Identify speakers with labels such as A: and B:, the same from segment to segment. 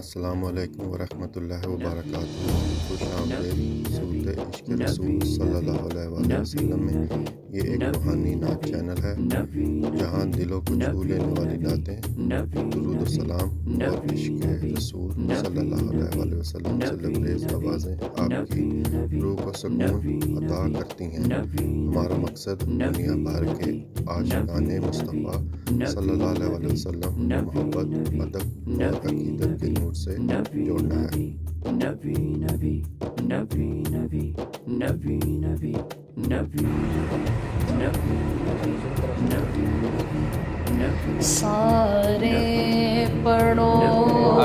A: السلام علیکم ورحمۃ اللہ وبرکاتہ۔ خوش آمدید سورۃ عشق رسول صلی اللہ علیہ وآلہ وسلم میں۔ یہ ایک روحانی نعت چینل ہے جہاں دلوں کو چھو لینے والی نعتیں، درود و سلام اور عشق رسول صلی اللہ علیہ وآلہ وسلم سے لبریز آوازیں آپ کی روح کو سکون عطا کرتی ہیں۔ ہمارا مقصد دنیا بھر کے عاشقان مصطفیٰ صلی اللہ علیہ وآلہ وسلم محبت، ادب اور عقیدت کے نور سے جوڑنا ہے۔
B: سارے پڑھو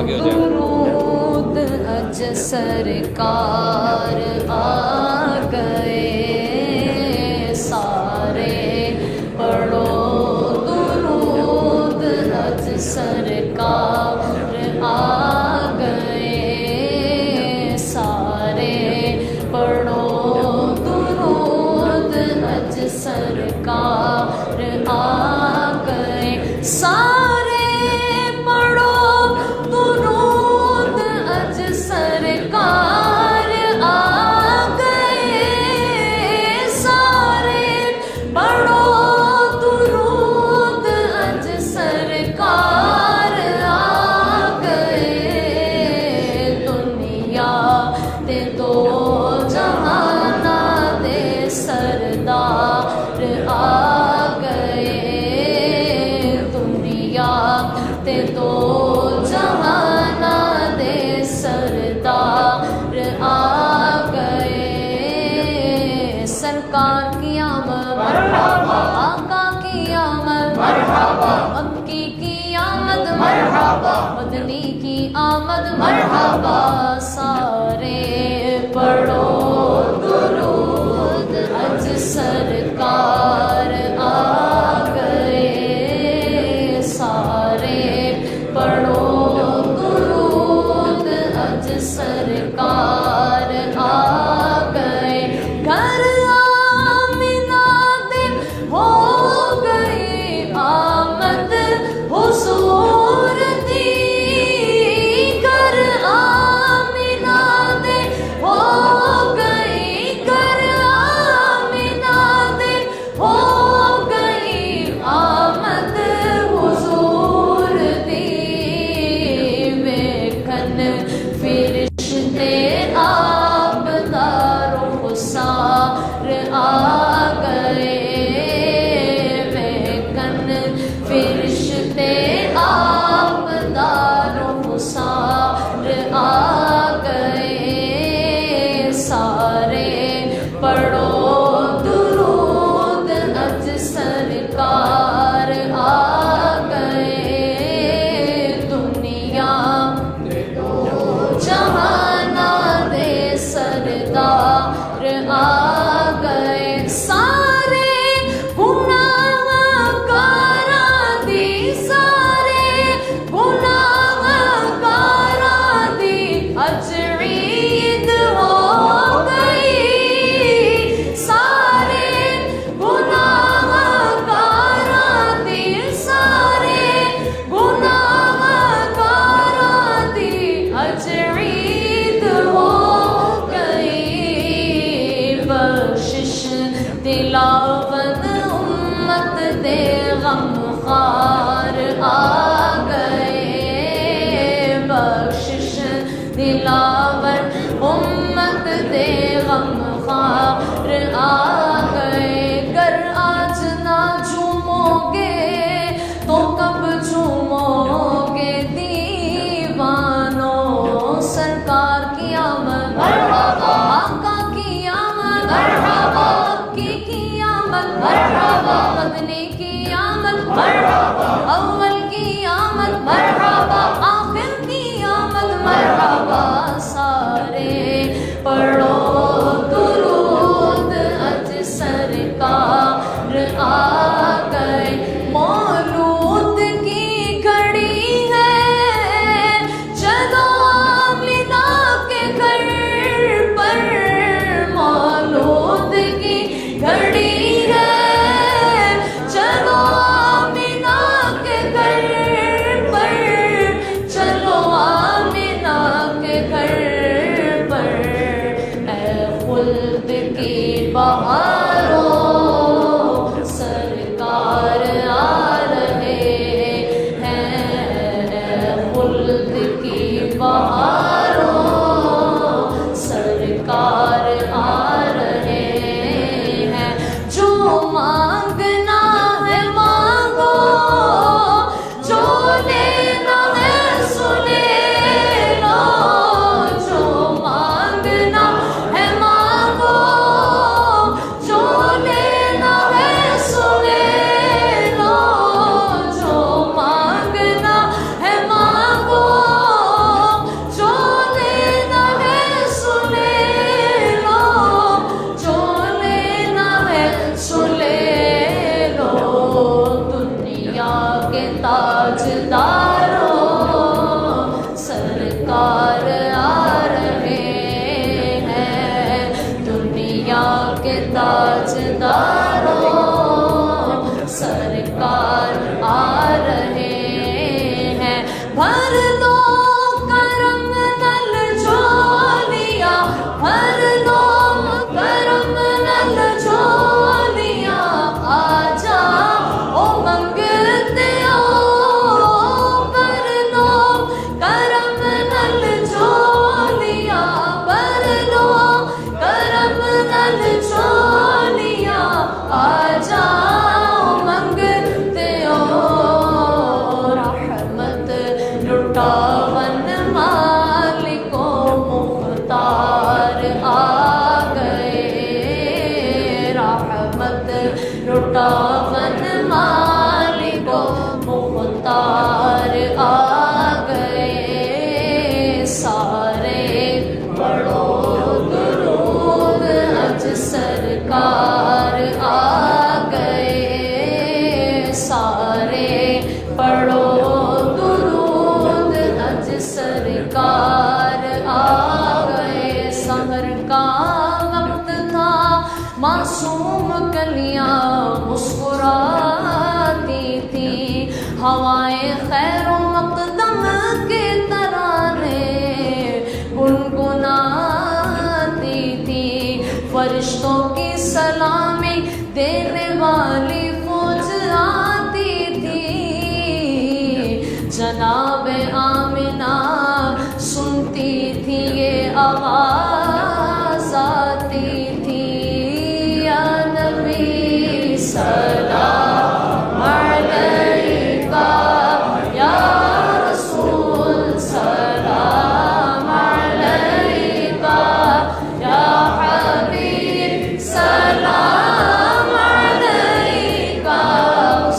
B: درود اج سرکار آ گئے، سارے پڑھو درود اج سرکار آ گئے، سارے پڑھو درود اج سرکار آ گئے، سارے پڑھو درود اج سرکار آ گئے، سارے پڑھو درود اج سرکار آ گئے، دنیا تے دو جہاناں دے سردار آ گئے، دنیا تے دو جہاناں دے سردار آ گئے، سرکار کی آمد مرحبا، آقا کی آمد مرحبا، مکی کی آمد مرحبا، مدنی کی آمد مرحبا، سارے پڑھو درود اج سرکار آ گئے، سارے پڑھو درود اج سرکار آ گئے، گھر آمنہ دے ہو گئی آمد حضور دی، گھر آمنہ دے ہو گئی، گھر آمنہ دے ہو گئی آمد حضور دی، ویکھن فرشتے آپ دا رخسار آ گئے، ویکھن فرشتے آپ دا رخسار آ گئے، سارے پڑھو درود اج سرکار آ گئے، دنیا جہاناں دے سردار آ گئے، سارے گناہ کاراں دی، سارے گناہ کاراں دی اج عید ہو گئی، سارے گناہ کاراں دی، سارے گناہ کاراں دی اج عید ہو گئی، بخشش دلاون امت دے غم خوار آ گئے، بخشش دلاون امت دے غم خوار آ گئے، گر آج نہ جھومو گے تو کب جھومو گے دیوانو، سرکار کی آمد مرحبا، آقا کی آمد مرحبا، مکی کی آمد مرحبا، مدنی کی آمد مرحبا، اول کی آمد مرحبا، آخر کی آمد مرحبا، سارے پڑھو درود اج بہاروں سرکار آ رہے ہیں، خلد کی بہاروں سرکار آ رہے ہیں، جو مانگنا ہے مانگو، جو لینا ہے سو لے لو، جو مانگنا ہے مانگو، جو لینا ہے سو لے لو، جو مانگنا ہے مانگو، جو لینا ہے سو لے لو، جو لینا ہے سو لے لو، دنیا کے تاجداروں سرکار آ رہے ہیں، دنیا کے تاجداروں سرکار آ رہے ہیں، بھر دو کرم نل جھولیاں، بھر دو کرم نل جھولیاں، آ جاؤ منگتے ہو، بھر دو کرم نل جھولیاں، بھر دو کرم نل جھولیاں، آ جاؤ منگتے ہو، رحمت لٹاون مالک و مختار آ گئے، رحمت لٹاون مالک و مختار آ گئے، سارے پڑھو درود اج سرکار آ گئے، سارے پڑھو درود اج سرکار آ گئے، سحر کا وقت تھا معصوم کلیاں مسکراتی تھی، ہوائیں خیر و مقدم کے ترانے گنگناتی تھی، فرشتوں کی سلامی دینے والی فوج آتی تھی، جناب آمنہ سنتی تھی یہ آواز آتی تھی، یا نبی سلام علیکہ، یا رسول سلام علیکہ، یا حبیب سلام علیکہ،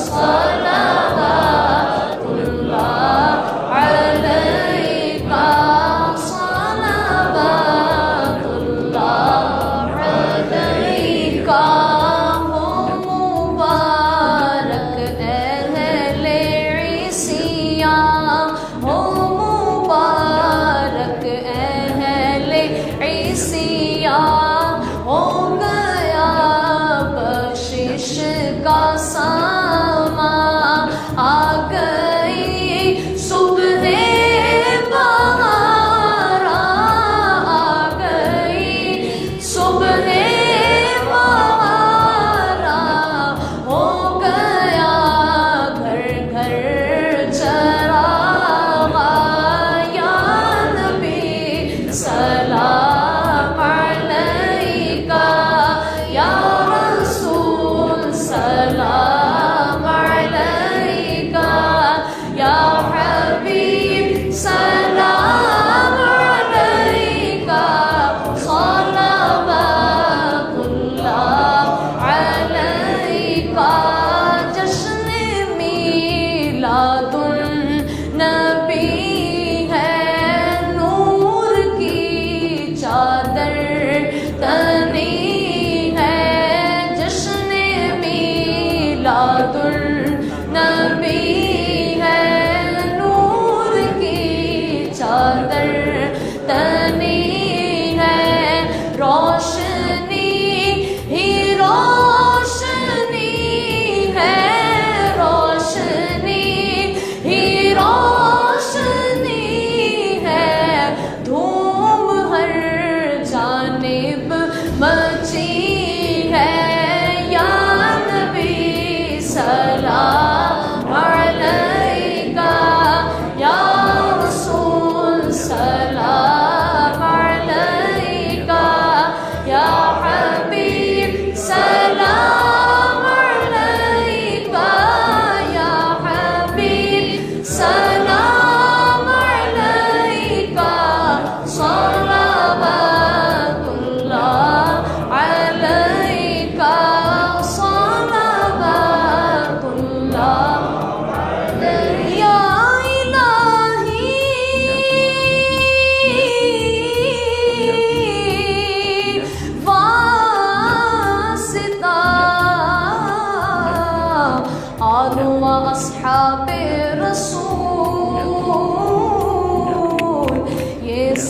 B: صلوات اللہ علیکہ، صلوات اللہ علیکہ، ہو مبارک اہل عیسیاں، ہو مبارک اہل عیسیاں، ہو گیا بخشش کا سامان، آ گئی صبح بہار، آ گئی صبح بہار، ہو گیا گھر گھر چراغ، یا نبی سلام علیکہ، یا رسول سلام علیکہ، یا حبیب سلام علیکہ، صلوات اللہ علیکہ، جشن میلاد النبی ہے، نور کی چادر تنی ہے، جشن میلاد النبی ہے، نور کی چادر تنی ہے، روشنی ہی روشنی ہے، روشنی ہی روشنی ہے، دھوم ہر جانب مچی